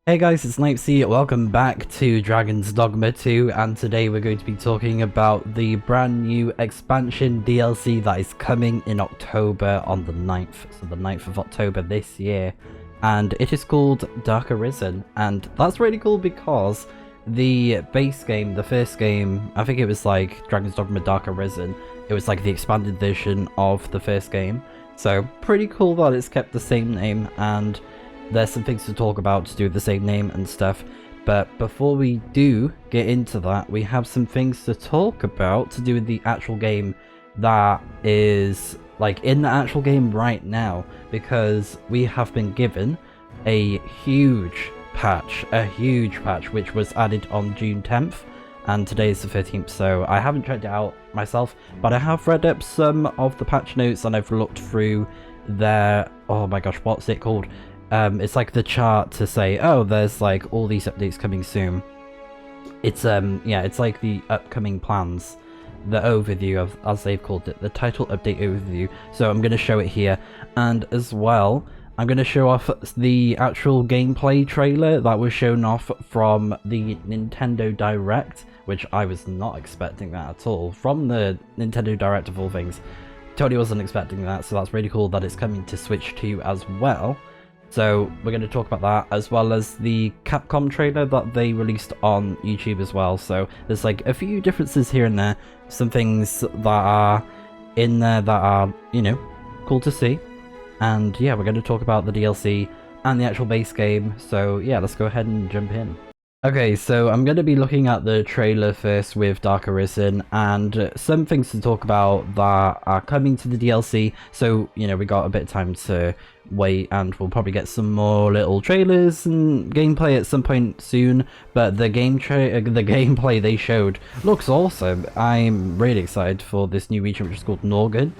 Hey guys, it's Snipezy. Welcome back to Dragon's Dogma 2, and today we're going to be talking about the brand new expansion DLC that is coming in October on the 9th, so the 9th of October this year, and it is called Arisen, and that's really cool because the base game, the first game, I think it was like Dragon's Dogma Arisen, it was like the expanded version of the first game, so pretty cool that it's kept the same name, and there's some things to talk about to do with the same name and stuff, but before we do get into that, we have some things to talk about to do with the actual game that is like in the actual game right now, because we have been given a huge patch which was added on June 10th, and today is the 13th, so I haven't checked it out myself, but I have read up some of the patch notes and I've looked through their, oh my gosh, what's it called? It's like the chart to say, oh, there's like all these updates coming soon. It's yeah, it's like the upcoming plans, the overview of, as they've called it, the title update overview. So I'm going to show it here, and as well I'm going to show off the actual gameplay trailer that was shown off from the Nintendo Direct, which I was not expecting that at all from the Nintendo Direct of all things. Totally wasn't expecting that, so that's really cool that it's coming to Switch 2 as well. So we're going to talk about that, as well as the Capcom trailer that they released on YouTube as well. So there's like a few differences here and there, some things that are in there that are, you know, cool to see. And yeah, we're going to talk about the DLC and the actual base game. So yeah, let's go ahead and jump in. Okay, so I'm going to be looking at the trailer first with Arisen, and some things to talk about that are coming to the DLC. So, you know, we got a bit of time to wait, and we'll probably get some more little trailers and gameplay at some point soon. But the gameplay they showed looks awesome. I'm really excited for this new region, which is called Norgan.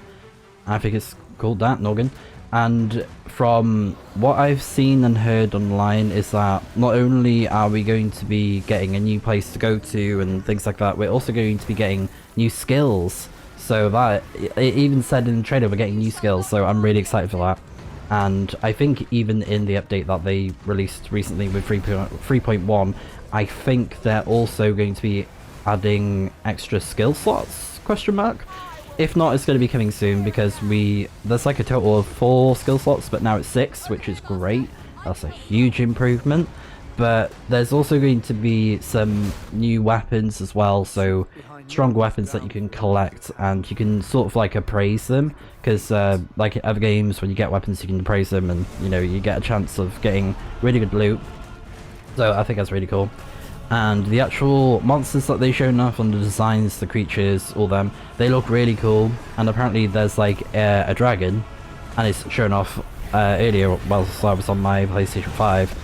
I think it's called that, Norgan. And from what I've seen and heard online is that not only are we going to be getting a new place to go to and things like that, we're also going to be getting new skills. So that, it even said in the trailer we're getting new skills, so I'm really excited for that. And I think even in the update that they released recently with 3.1, I think they're also going to be adding extra skill slots, question mark. If not, it's going to be coming soon, because there's like a total of 4 skill slots, but now it's 6, which is great. That's a huge improvement. But there's also going to be some new weapons as well, so stronger weapons that you can collect, and you can sort of like appraise them, because like in other games, when you get weapons you can appraise them, and you know, you get a chance of getting really good loot. So I think that's really cool. And the actual monsters that they shown off on the designs, the creatures, all them, they look really cool. And apparently there's like a dragon, and it's shown off earlier whilst I was on my PlayStation 5.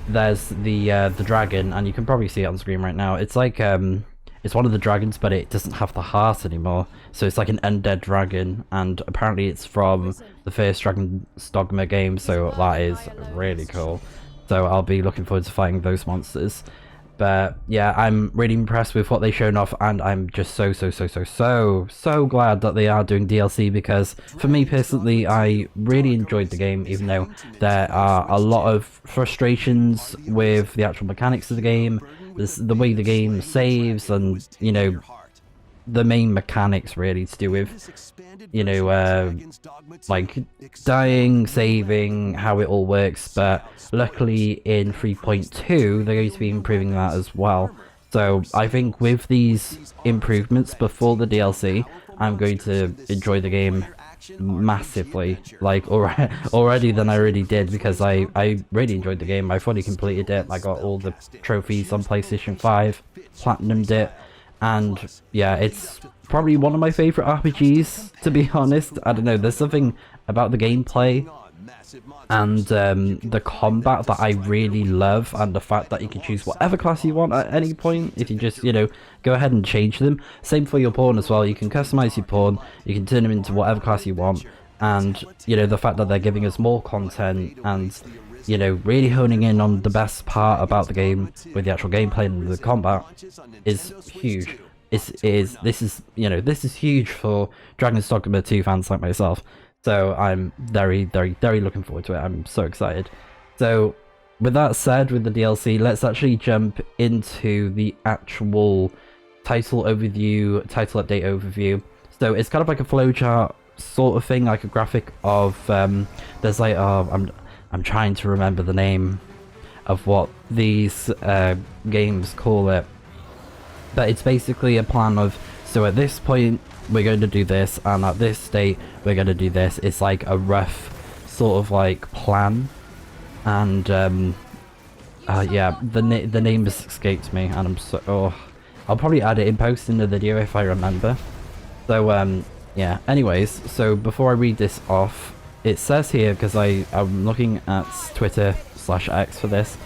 There's the dragon, and you can probably see it on screen right now. It's like it's one of the dragons, but it doesn't have the heart anymore, so it's like an undead dragon, and apparently it's from the first Dragon's Dogma game, so that is really cool. So I'll be looking forward to fighting those monsters. But yeah, I'm really impressed with what they shown off, and I'm just so glad that they are doing DLC, because for me personally, I really enjoyed the game, even though there are a lot of frustrations with the actual mechanics of the game, the way the game saves, and you know, the main mechanics really to do with, you know, like dying, saving, how it all works. But luckily in 3.2 they're going to be improving that as well. So I think with these improvements before the DLC, I'm going to enjoy the game massively, like already than I already did, because I really enjoyed the game. I fully completed it. I got all the trophies on PlayStation 5, platinumed it. And yeah, it's probably one of my favorite RPGs, to be honest. I don't know, there's something about the gameplay and the combat that I really love, and the fact that you can choose whatever class you want at any point if you just, you know, go ahead and change them. Same for your pawn as well. You can customize your pawn, you can turn them into whatever class you want, and you know, the fact that they're giving us more content and, you know, really honing in on the best part about the game with the actual gameplay and the combat is huge. This is huge for Dragon's Dogma 2 fans like myself. So I'm very looking forward to it. I'm so excited. So with that said, with the DLC, let's actually jump into the actual title overview, title update overview. So it's kind of like a flowchart sort of thing, like a graphic of there's like I'm trying to remember the name of what these games call it, but it's basically a plan of, so at this point we're going to do this, and at this date we're going to do this. It's like a rough sort of like plan, and yeah, the name has escaped me, and I'm so I'll probably add it in post in the video if I remember. So yeah, anyways, so before I read this off, it says here, because I'm looking at Twitter/X for this,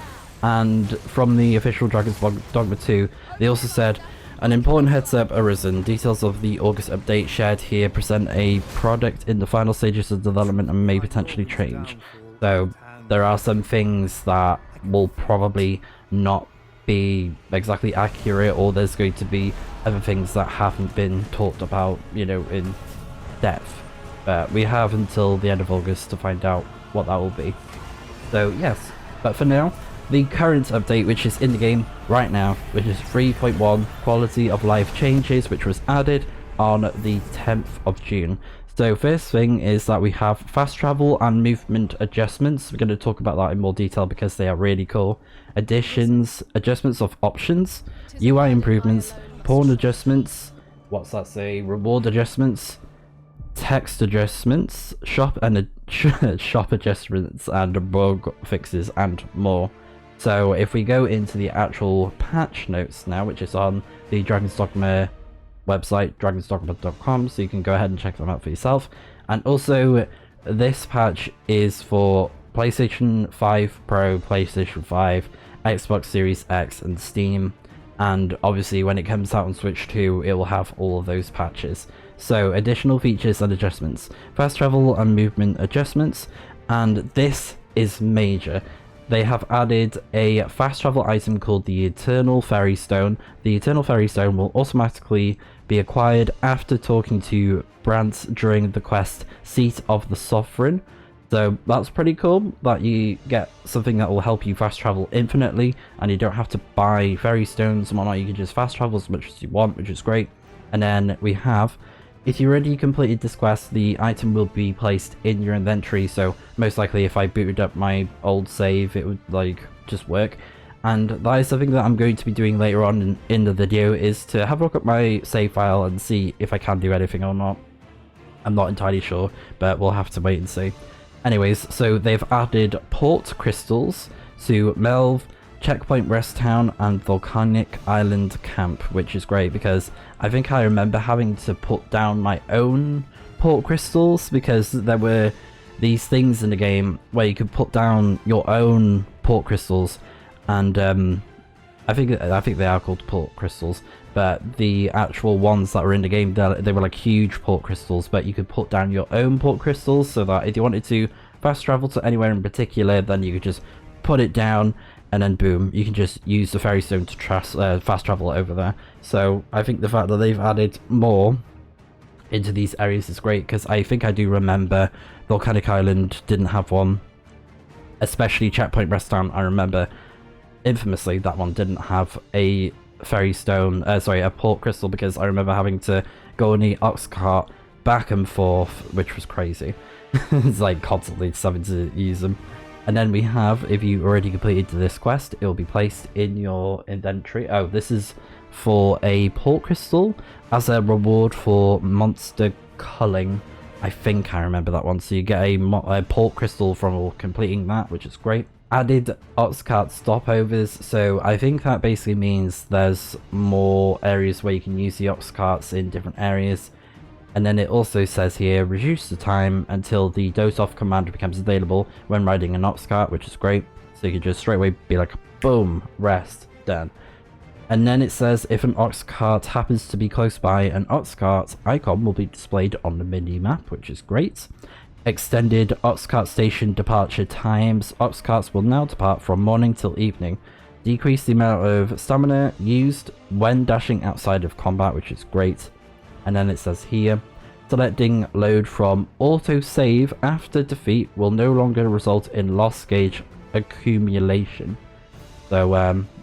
and from the official Dragon's Dogma 2, they also said, an important heads up, Arisen. Details of the August update shared here present a product in the final stages of development and may potentially change. So there are some things that will probably not be exactly accurate, or there's going to be other things that haven't been talked about, you know, in depth. But we have until the end of August to find out what that will be. So yes, but for now, the current update, which is in the game right now, which is 3.1 quality of life changes, which was added on the 10th of June. So first thing is that we have fast travel and movement adjustments. We're going to talk about that in more detail because they are really cool. Additions, adjustments of options, UI improvements, pawn adjustments, what's that say, reward adjustments, text adjustments, shop adjustments, and bug fixes, and more. So if we go into the actual patch notes now, which is on the Dragon's Dogma website, dragonsdogma.com, so you can go ahead and check them out for yourself. And also, this patch is for PlayStation 5 Pro, PlayStation 5, Xbox Series X, and Steam. And obviously when it comes out on Switch 2, it will have all of those patches. So additional features and adjustments, fast travel and movement adjustments, and this is major. They have added a fast travel item called the Eternal Fairy Stone. The Eternal Fairy Stone will automatically be acquired after talking to Brant during the quest Seat of the Sovereign. So that's pretty cool, that you get something that will help you fast travel infinitely, and you don't have to buy fairy stones and whatnot. You can just fast travel as much as you want, which is great. And then we have, if you already completed this quest, the item will be placed in your inventory, so most likely if I booted up my old save, it would like just work. And that is something that I'm going to be doing later on in the video, is to have a look at my save file and see if I can do anything or not. I'm not entirely sure, but we'll have to wait and see. Anyways, so they've added port crystals to Melve, Checkpoint Rest Town, and Volcanic Island Camp, which is great because I think I remember having to put down my own port crystals, because there were these things in the game where you could put down your own port crystals, and I think they are called port crystals, but the actual ones that were in the game, they were like huge port crystals, but you could put down your own port crystals, so that if you wanted to fast travel to anywhere in particular, then you could just put it down, and then boom, you can just use the fairy stone to fast travel over there. So I think the fact that they've added more into these areas is great, because I think I do remember Volcanic Island didn't have one, especially Checkpoint Rest Town. I remember infamously that one didn't have a fairy stone, a port crystal, because I remember having to go on the ox cart back and forth, which was crazy. It's like constantly having to use them. And then we have, if you already completed this quest, it will be placed in your inventory. Oh, this is for a port crystal as a reward for monster culling. I think I remember that one. So you get a port crystal from completing that, which is great. Added ox cart stopovers. So I think that basically means there's more areas where you can use the ox carts in different areas. And then it also says here, reduce the time until the doze off command becomes available when riding an ox cart, which is great. So you can just straight away be like, boom, rest, done. And then it says, if an ox cart happens to be close by, an ox cart icon will be displayed on the mini map, which is great. Extended ox cart station departure times. Ox carts will now depart from morning till evening. Decrease the amount of stamina used when dashing outside of combat, which is great. And then it says here, selecting load from auto save after defeat will no longer result in lost gauge accumulation. So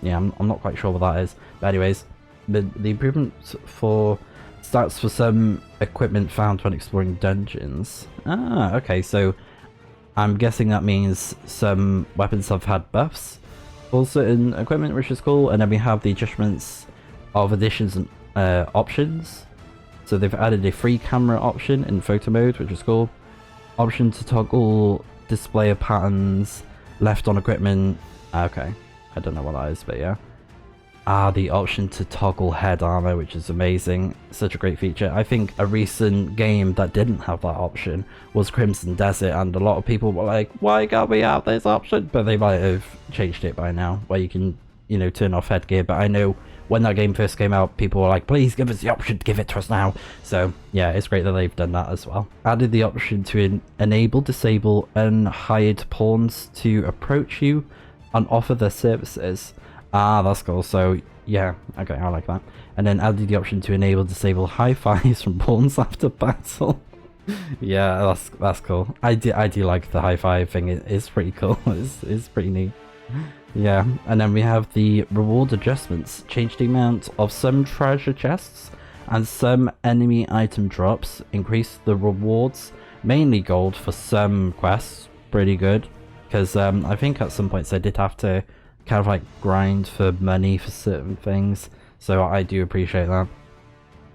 yeah, I'm not quite sure what that is. But anyways, the improvements for stats for some equipment found when exploring dungeons. Ah, okay, so I'm guessing that means some weapons have had buffs for certain equipment, which is cool. And then we have the adjustments of additions and options. So they've added a free camera option in photo mode, which is cool. Option to toggle display of patterns left on equipment. Okay, I don't know what that is, but yeah. The option to toggle head armor, which is amazing. Such a great feature. I think a recent game that didn't have that option was Crimson Desert, and a lot of people were like, why can't we have this option? But they might have changed it by now, where you can, you know, turn off headgear. But I know when that game first came out, people were like, please give us the option, give it to us now. So yeah, it's great that they've done that as well. Added the option to enable, disable unhired pawns to approach you and offer their services. That's cool. So yeah, okay, I like that. And then added the option to enable, disable high fives from pawns after battle. Yeah, that's cool. I do like the high five thing. It's pretty cool. It's pretty neat. Yeah, and then we have the reward adjustments. Change the amount of some treasure chests and some enemy item drops. Increase the rewards, mainly gold, for some quests. Pretty good, because I think at some points I did have to kind of like grind for money for certain things, so I do appreciate that.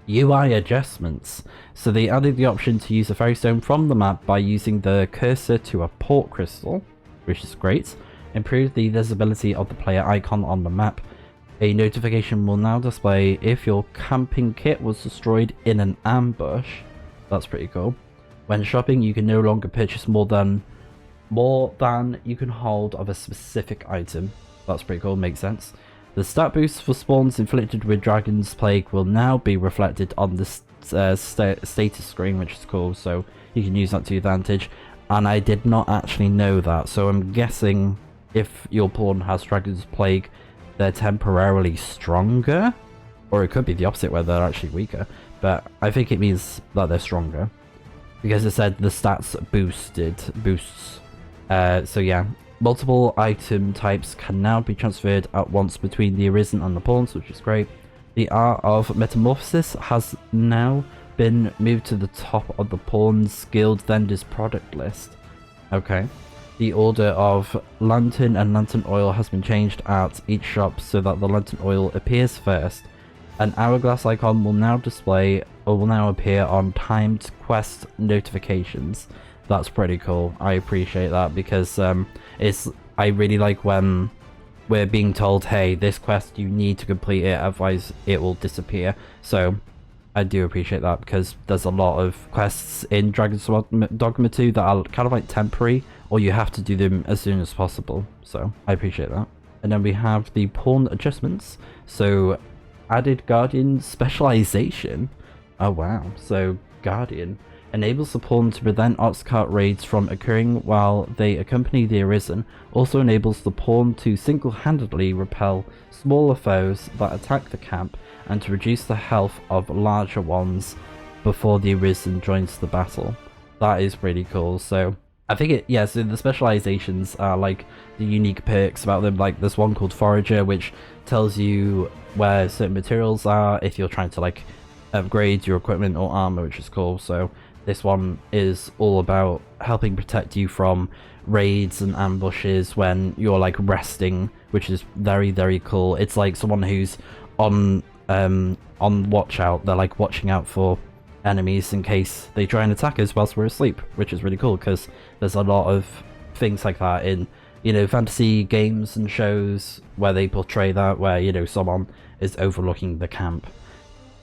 UI adjustments. So they added the option to use a fairy stone from the map by using the cursor to a port crystal, which is great. Improve the visibility of the player icon on the map. A notification will now display if your camping kit was destroyed in an ambush. That's pretty cool. When shopping, you can no longer purchase more than you can hold of a specific item. That's pretty cool, makes sense. The stat boost for spawns inflicted with Dragon's Plague will now be reflected on the status screen, which is cool, so you can use that to your advantage. And I did not actually know that, so I'm guessing if your pawn has Dragon's Plague, they're temporarily stronger, or it could be the opposite where they're actually weaker, but I think it means that they're stronger because it said the stats boosts. So yeah, multiple item types can now be transferred at once between the Arisen and the pawns, which is great. The Art of Metamorphosis has now been moved to the top of the Pawn's Guild Vendors product list. Okay. The order of lantern and lantern oil has been changed at each shop so that the lantern oil appears first. An hourglass icon will now appear on timed quest notifications. That's pretty cool. I appreciate that because I really like when we're being told, hey, this quest, you need to complete it, otherwise it will disappear. So I do appreciate that because there's a lot of quests in Dragon's Dogma 2 that are kind of like temporary, or you have to do them as soon as possible. So I appreciate that. And then we have the pawn adjustments. So added Guardian specialization. Oh wow. So Guardian enables the pawn to prevent ox cart raids from occurring while they accompany the Arisen. Also enables the pawn to single-handedly repel smaller foes that attack the camp and to reduce the health of larger ones before the Arisen joins the battle. That is pretty cool. So I think so the specializations are like the unique perks about them. Like there's one called Forager, which tells you where certain materials are if you're trying to like upgrade your equipment or armor, which is cool. So this one is all about helping protect you from raids and ambushes when you're like resting, which is very, very cool. It's like someone who's on watch out. They're like watching out for enemies in case they try and attack us whilst we're asleep, which is really cool because there's a lot of things like that in, you know, fantasy games and shows where they portray that, where, you know, someone is overlooking the camp.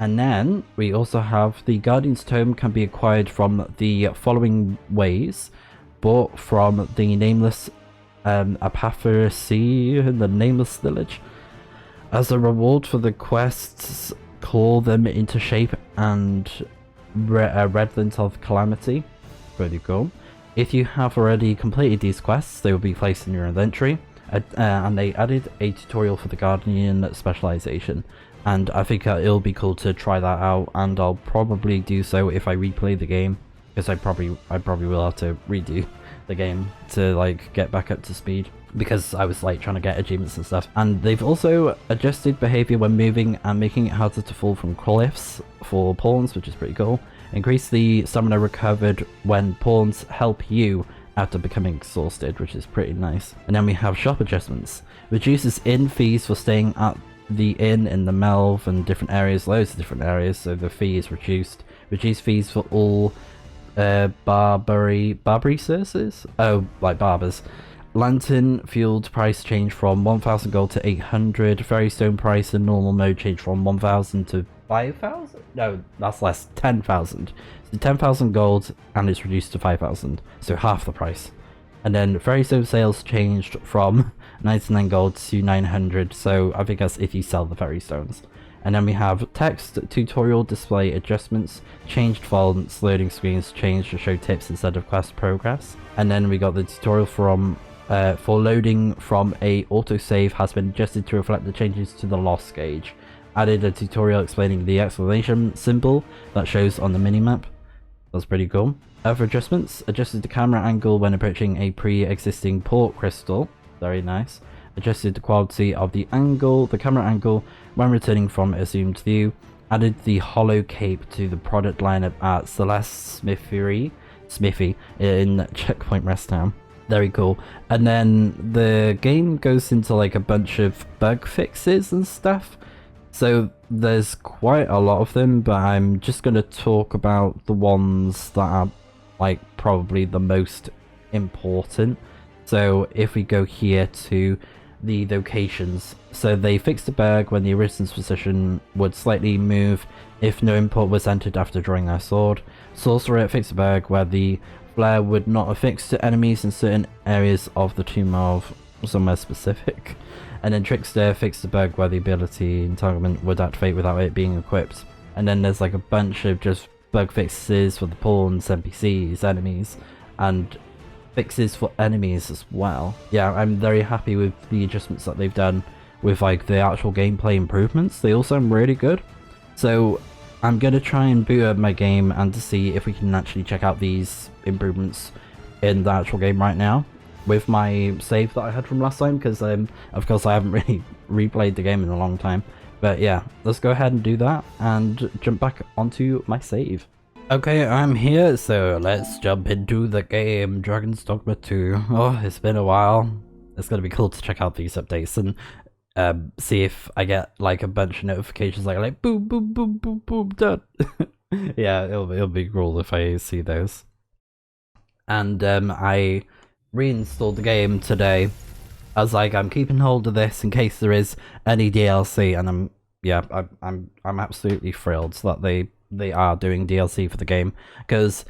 And then we also have the Guardian's Tome can be acquired from the following ways: bought from the Nameless Apothecary in the Nameless Village. As a reward for the quests, call them into shape and Redlands of Calamity. Pretty cool. If you have already completed these quests, they will be placed in your inventory. And they added a tutorial for the Guardian specialization. And I think it'll be cool to try that out, and I'll probably do so if I replay the game, because I probably will have to redo the game to like get back up to speed. because I was like trying to get achievements and stuff. And they've also adjusted behavior when moving and making it harder to fall from cliffs for pawns, which is pretty cool. Increase the stamina recovered when pawns help you after becoming exhausted, which is pretty nice. And then we have shop adjustments. Reduces inn fees for staying at the inn in the Melve and different areas, loads of different areas, so the fee is reduced. Reduce fees for all Barbary services? Oh, like barbers. Lantern fueled price change from 1,000 gold to 800. Ferrystone price in normal mode change from 1,000 to 5,000? No, that's less. 10,000. So 10,000 gold and it's reduced to 5,000. So half the price. And then Ferrystone sales changed from 99 gold to 900. So I think that's if you sell the Ferrystones. And then we have text tutorial display adjustments, changed fonts, loading screens changed to show tips instead of quest progress. And then we got the tutorial from for loading from a autosave has been adjusted to reflect the changes to the loss gauge. Added a tutorial explaining the exclamation symbol that shows on the minimap. That's pretty cool. Other adjustments, adjusted the camera angle when approaching a pre-existing port crystal. Very nice. Adjusted the quality of the camera angle when returning from a zoomed view. Added the hollow cape to the product lineup at Celeste Smithy in Checkpoint Rest Town. Very cool. And then the game goes into like a bunch of bug fixes and stuff. So there's quite a lot of them, but I'm just going to talk about the ones that are like probably the most important. So if we go here to the locations, so they fixed a bug when the Arisen's position would slightly move if no input was entered after drawing their sword. Sorcerer fixed a bug where the flare would not affix to enemies in certain areas of the Tomb of somewhere specific. And then Trickster fixed a bug where the ability entanglement would activate without it being equipped. And then there's like a bunch of just bug fixes for the pawns, NPCs, enemies, and fixes for enemies as well. Yeah, I'm very happy with the adjustments that they've done with like the actual gameplay improvements. They all sound really good. So I'm going to try and boot up my game and to see if we can actually check out these improvements in the actual game right now with my save that I had from last time, because of course I haven't really replayed the game in a long time. But yeah, let's go ahead and do that and jump back onto my save. Okay, I'm here, so let's jump into the game, Dragon's Dogma 2. Oh, it's been a while. It's gonna be cool to check out these updates and see if I get like a bunch of notifications like boom, boom, boom, boom, boom, done. Yeah, it'll be cool if I see those. And I reinstalled the game today. I was like, I'm keeping hold of this in case there is any DLC, and I'm absolutely thrilled that they are doing DLC for the game, because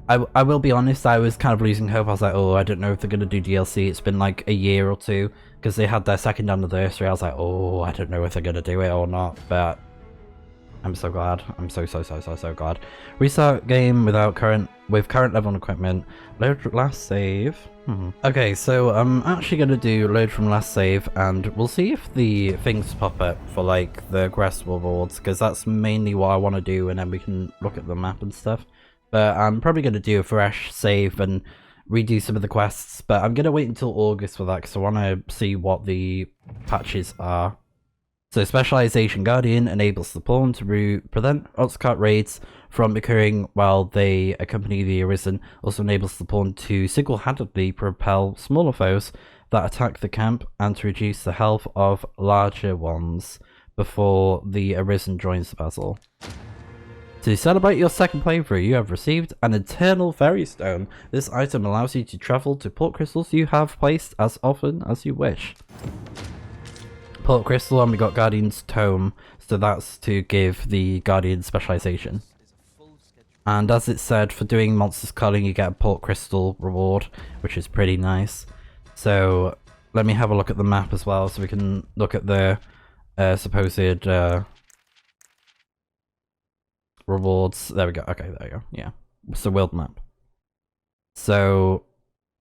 I will be honest, I was kind of losing hope. I was like, oh, I don't know if they're going to do DLC. It's been like a year or two, because they had their second anniversary. I was like, oh, I don't know if they're going to do it or not, but I'm so glad. I'm so glad. Restart game with current level and equipment. Load last save. Okay, so I'm actually going to do load from last save, and we'll see if the things pop up for like the quest rewards, because that's mainly what I want to do, and then we can look at the map and stuff. But I'm probably going to do a fresh save and redo some of the quests, but I'm going to wait until August for that, because I want to see what the patches are. So Specialization Guardian enables the pawn to prevent Oxcart raids from occurring while they accompany the Arisen. Also enables the pawn to single-handedly propel smaller foes that attack the camp and to reduce the health of larger ones before the Arisen joins the battle. To celebrate your second playthrough, you have received an Eternal Ferrystone. This item allows you to travel to port crystals you have placed as often as you wish. Port crystal, and we got Guardian's Tome, so that's to give the Guardian specialization. And as it said, for doing monsters culling you get a port crystal reward, which is pretty nice. So let me have a look at the map as well, so we can look at the supposed rewards. There we go. Okay, there we go. Yeah, it's the world map. So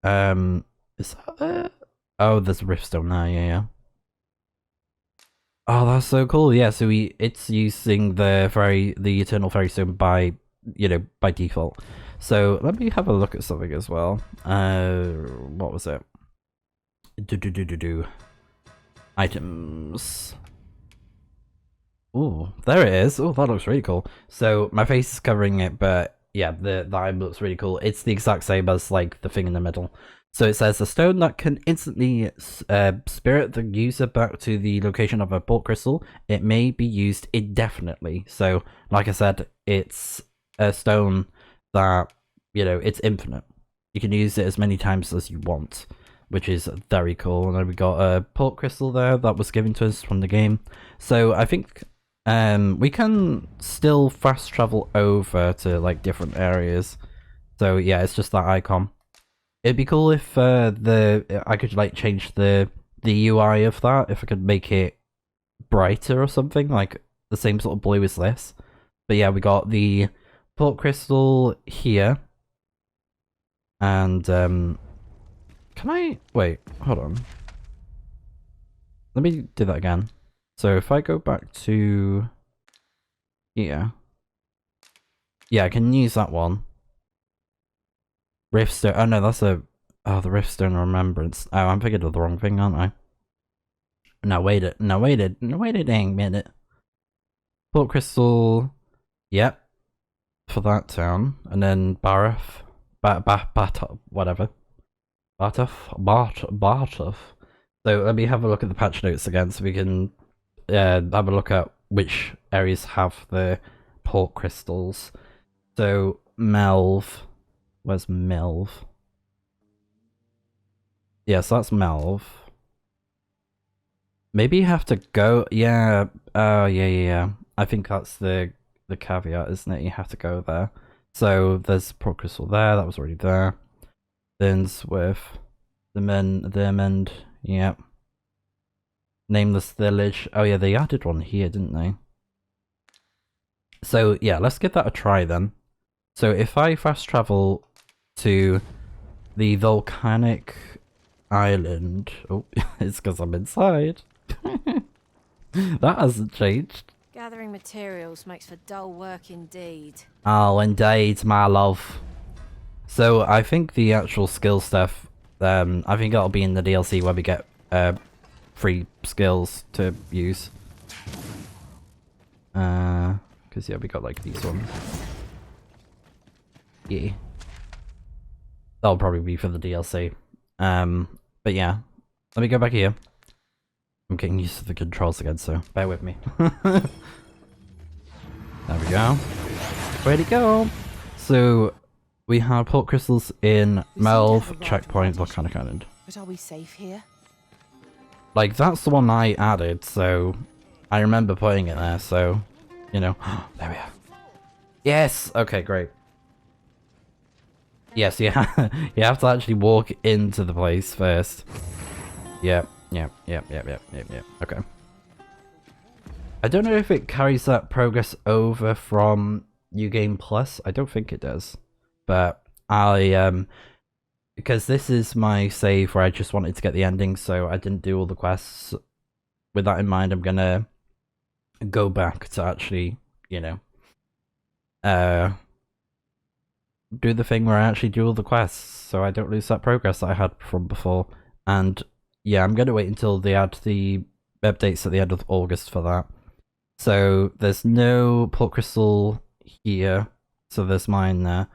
is that there? Oh, there's a riftstone there. Yeah. Oh, that's so cool. Yeah, so it's using the Eternal Ferrystone by default. So let me have a look at something as well. What was it? Items. Ooh, there it is. Oh, that looks really cool. So my face is covering it, but yeah, the item looks really cool. It's the exact same as like the thing in the middle. So it says a stone that can instantly spirit the user back to the location of a port crystal. It may be used indefinitely. So like I said, it's a stone that, you know, it's infinite. You can use it as many times as you want, which is very cool. And then we got a port crystal there that was given to us from the game. So I think we can still fast travel over to like different areas. So yeah, it's just that icon. It'd be cool if I could like change the UI of that, if I could make it brighter or something, like the same sort of blue as this. But yeah, we got the port crystal here. And can I wait, hold on. Let me do that again. So if I go back to here. Yeah, I can use that one. Riftstone. Oh no, that's the Riftstone Remembrance. Oh, I'm thinking of the wrong thing, aren't I? No, wait a dang minute. Port Crystal. Yep. For that town. And then Baraf. Whatever. Bartof. So let me have a look at the patch notes again so we can have a look at which areas have the port crystals. So Melv. Where's Melv? Yeah, so that's Melv. Maybe you have to go. Yeah. Yeah. I think that's the caveat, isn't it? You have to go there. So there's port crystal there. That was already there. Then with the men. Yep. Nameless village. Oh yeah, they added one here, didn't they? So yeah, let's give that a try then. So if I fast travel to the volcanic island. Oh, it's because I'm inside. That hasn't changed. Gathering materials makes for dull work indeed. Oh, indeed, my love. So I think the actual skill stuff, I think that'll be in the DLC where we get free skills to use. Because yeah, we got like these ones. Yeah. That'll probably be for the DLC. But yeah, let me go back here. I'm getting used to the controls again, so bear with me. There we go. Ready to go. So we have port crystals in Melv, checkpoint, volcanic island. But are we safe here? Like that's the one I added, so I remember putting it there. So you know, there we are. Yes. Okay, great. Yes, you have to actually walk into the place first. Yep. Okay. I don't know if it carries that progress over from New Game Plus. I don't think it does. But because this is my save where I just wanted to get the ending, so I didn't do all the quests. With that in mind, I'm gonna go back to actually, you know, do the thing where I actually do all the quests, so I don't lose that progress that I had from before. And yeah, I'm gonna wait until they add the updates at the end of August for that. So there's no port crystal here, so there's mine there.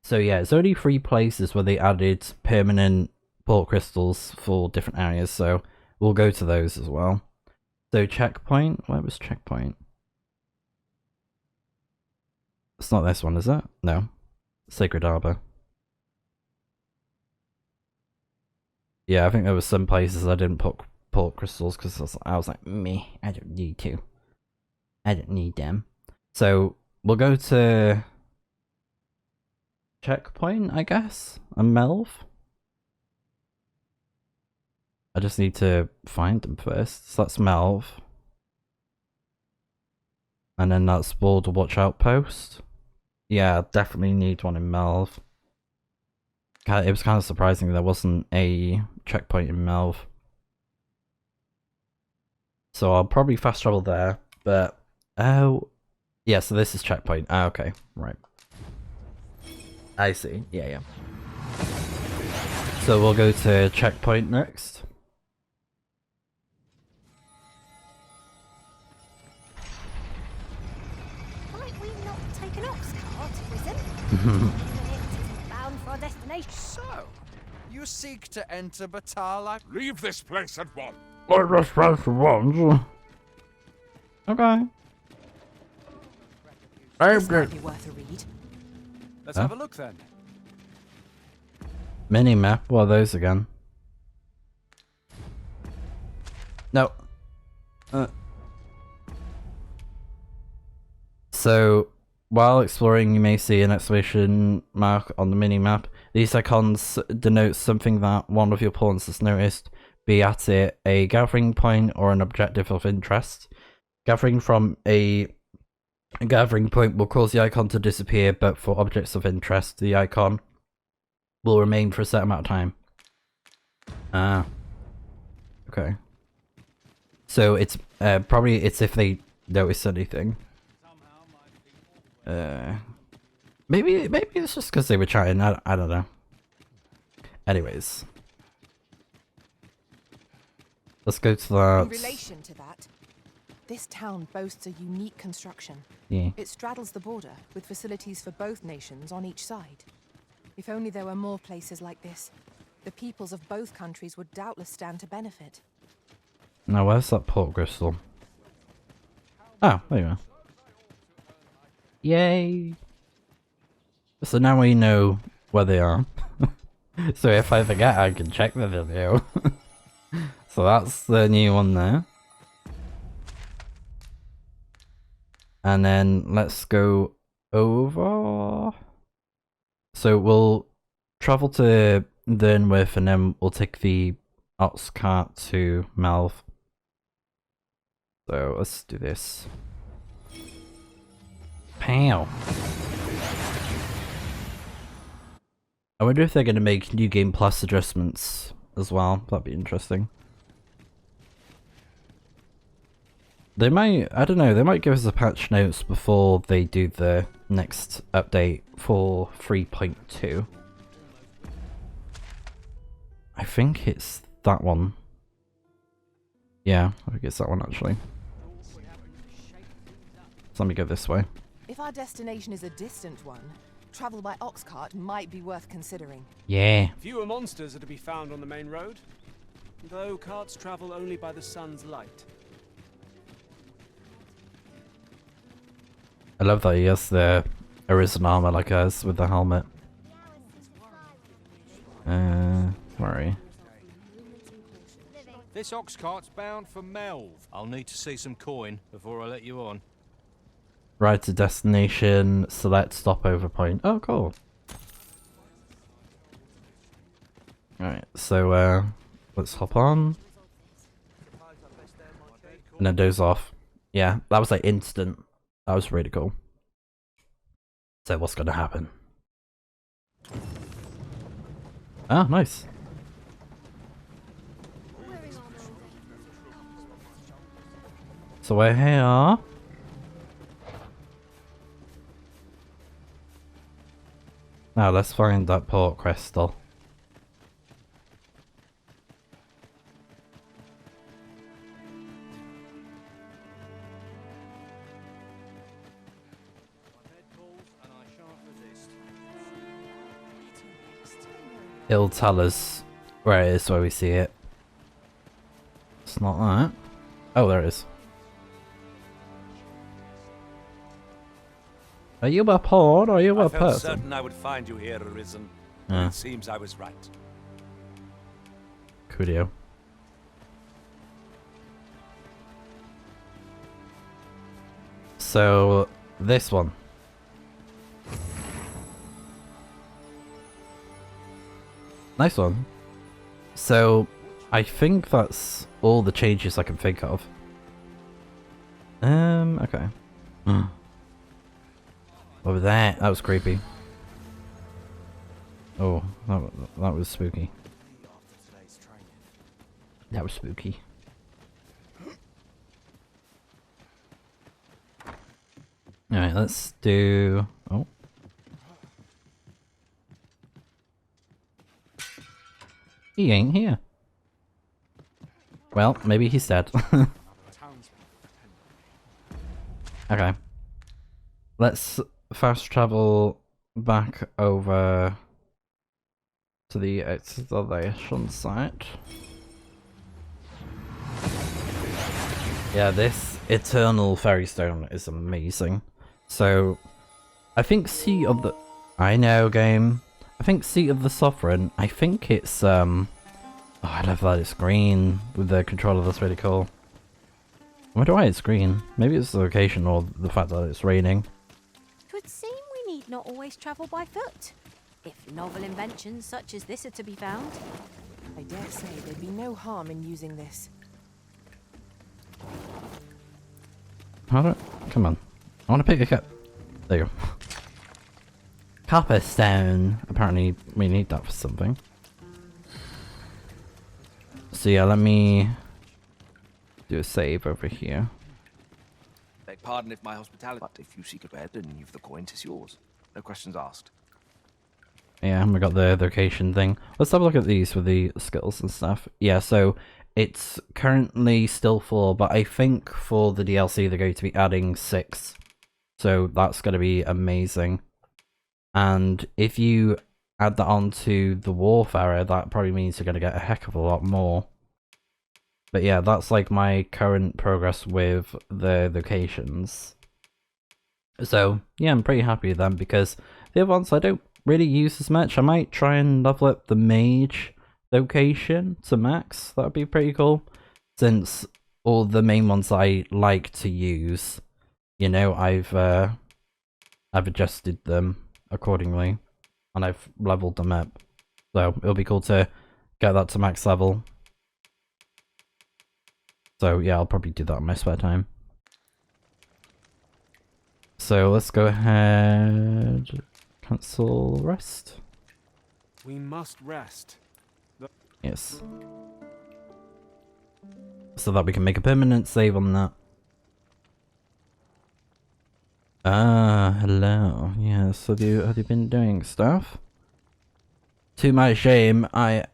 So yeah, it's only 3 places where they added permanent port crystals for different areas, so we'll go to those as well. So checkpoint, where was checkpoint? It's not this one, is it? No. Sacred Arbor. Yeah, I think there was some places I didn't put port crystals because I was like, me, I don't need to. I don't need them. So we'll go to checkpoint, I guess, and Melv. I just need to find them first. So that's Melv. And then that's Border Watch Outpost. Yeah, definitely need one in Melv. It was kind of surprising there wasn't a checkpoint in Melv. So I'll probably fast travel there, but oh yeah, so this is checkpoint. Ah, okay, right. I see. Yeah. So we'll go to checkpoint next. Might we not take an ox cart, Arisen? Even if it isn't bound for our destination. So, you seek to enter Batal? Leave this place at once. Okay. This might be worth a read. Let's have a look then. Mini-map? What are those again? No. So, while exploring you may see an exclamation mark on the mini-map. These icons denote something that one of your pawns has noticed, be at it a gathering point or an objective of interest. Gathering from a gathering point will cause the icon to disappear, but for objects of interest, the icon will remain for a set amount of time. Ah. Okay. So it's probably it's if they notice anything. Maybe it's just because they were chatting. I don't know. Anyways, let's go to that. In relation to that, this town boasts a unique construction. Yeah. It straddles the border with facilities for both nations on each side. If only there were more places like this, the peoples of both countries would doubtless stand to benefit. Now where's that port crystal? Oh, there you are. Yay! So now we know where they are. So if I forget, I can check the video. So that's the new one there. And then let's go over. So we'll travel to Vernworth and then we'll take the ox cart to Malv. So let's do this. Pow! I wonder if they're going to make New Game Plus adjustments as well. That'd be interesting. They might, I don't know, they might give us a patch notes before they do the next update for 3.2. I think it's that one. Yeah, I think it's that one actually. So let me go this way. If our destination is a distant one, travel by ox cart might be worth considering. Yeah. Fewer monsters are to be found on the main road, though carts travel only by the sun's light. I love that he has the Arisen armor like us with the helmet. Where are you? This ox cart's bound for Melv. I'll need to see some coin before I let you on. Ride to destination, select stopover point. Oh, cool. Alright, so let's hop on. And then doze off. Yeah, that was like instant. That was really cool. So what's gonna happen? Ah, nice. So we're here. Now let's find that port crystal. It'll tell us where it is where we see it. It's not that. Oh, there it is. Are you a pawn or are you a I felt person? certain I would find you here, Arisen. Yeah. It seems I was right. Coolio. So, this one. Nice one. So, I think that's all the changes I can think of. Okay. What was that? That was creepy. Oh, that was spooky. That was spooky. Alright, let's do... Oh. He ain't here. Well, maybe he's dead. Okay. Let's fast travel back over to the excavation site. Yeah, this Eternal Fairy Stone is amazing. So, I think Seat of the... I know, game. I think Seat of the Sovereign, I think it's, oh, I love that it's green with the controller, that's really cool. I wonder why it's green. Maybe it's the location or the fact that it's raining. Twould seem we need not always travel by foot, if novel inventions such as this are to be found. I dare say there'd be no harm in using this. Come on. I want to pick a cup. There you go. Copper stone. Apparently we need that for something. So yeah, let me do a save over here. Beg pardon if my hospitality, but if you seek a bed and you've the coin, 'tis yours. No questions asked. Yeah, and we got the location thing. Let's have a look at these with the skills and stuff. Yeah, so it's currently still 4, but I think for the DLC they're going to be adding 6. So that's going to be amazing. And if you add that onto the Warfarer, that probably means you're going to get a heck of a lot more. But yeah, that's like my current progress with the locations. So yeah, I'm pretty happy with them because the other ones I don't really use as much. I might try and level up the mage location to max. That would be pretty cool. Since all the main ones I like to use, you know, I've adjusted them accordingly and I've leveled them up. So it'll be cool to get that to max level. So yeah, I'll probably do that in my spare time. So let's go ahead, cancel rest. We must rest. Yes. So that we can make a permanent save on that. Ah, hello. Yes, have you been doing stuff? To my shame, I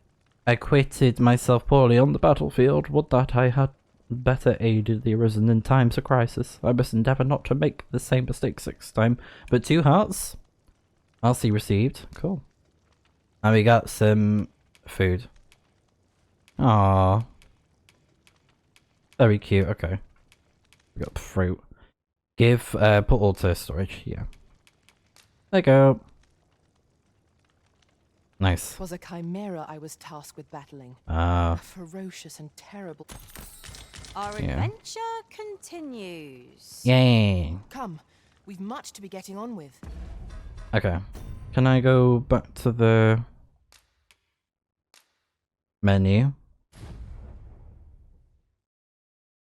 acquitted myself poorly on the battlefield. Would that I had better aided the Arisen in times of crisis. I must endeavour not to make the same mistake 6th time. But 2 hearts. RC received. Cool. And we got some food. Aww. Very cute. Okay. We got fruit. Put all to storage. Yeah. There you go. Nice. 'Twas a chimera I was tasked with battling. Ah. A ferocious and terrible. Our adventure continues. Yay. Come, we've much to be getting on with. Okay. Can I go back to the menu?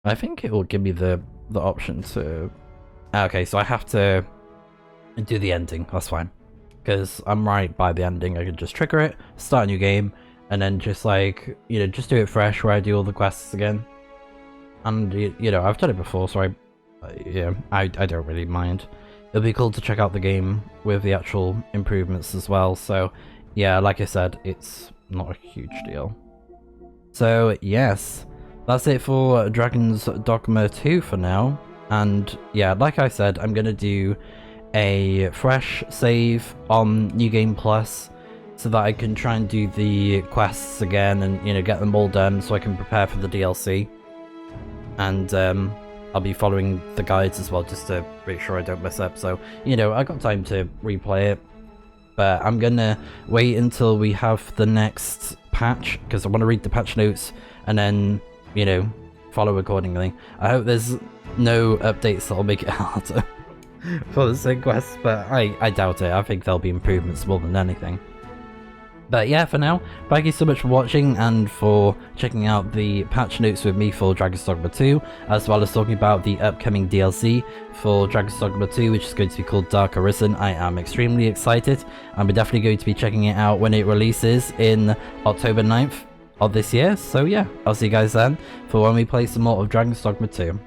I think it will give me the option to... Okay, so I have to do the ending. That's fine. Because I'm right by the ending. I can just trigger it, start a new game, and then just like, you know, just do it fresh where I do all the quests again. And, you know, I've done it before, so I don't really mind. It'll be cool to check out the game with the actual improvements as well. So, yeah, like I said, it's not a huge deal. So, yes, that's it for Dragon's Dogma 2 for now. And, yeah, like I said, I'm going to do a fresh save on New Game Plus so that I can try and do the quests again and, you know, get them all done so I can prepare for the DLC. And I'll be following the guides as well just to make sure I don't mess up. So, you know, I got time to replay it. But I'm gonna wait until we have the next patch because I want to read the patch notes and then, you know, follow accordingly. I hope there's no updates that'll make it harder for the same quests, but I doubt it. I think there'll be improvements more than anything. But yeah, for now, thank you so much for watching and for checking out the patch notes with me for Dragon's Dogma 2, as well as talking about the upcoming DLC for Dragon's Dogma 2, which is going to be called Dark Arisen. I am extremely excited, and we're definitely going to be checking it out when it releases in October 9th of this year. So yeah, I'll see you guys then for when we play some more of Dragon's Dogma 2.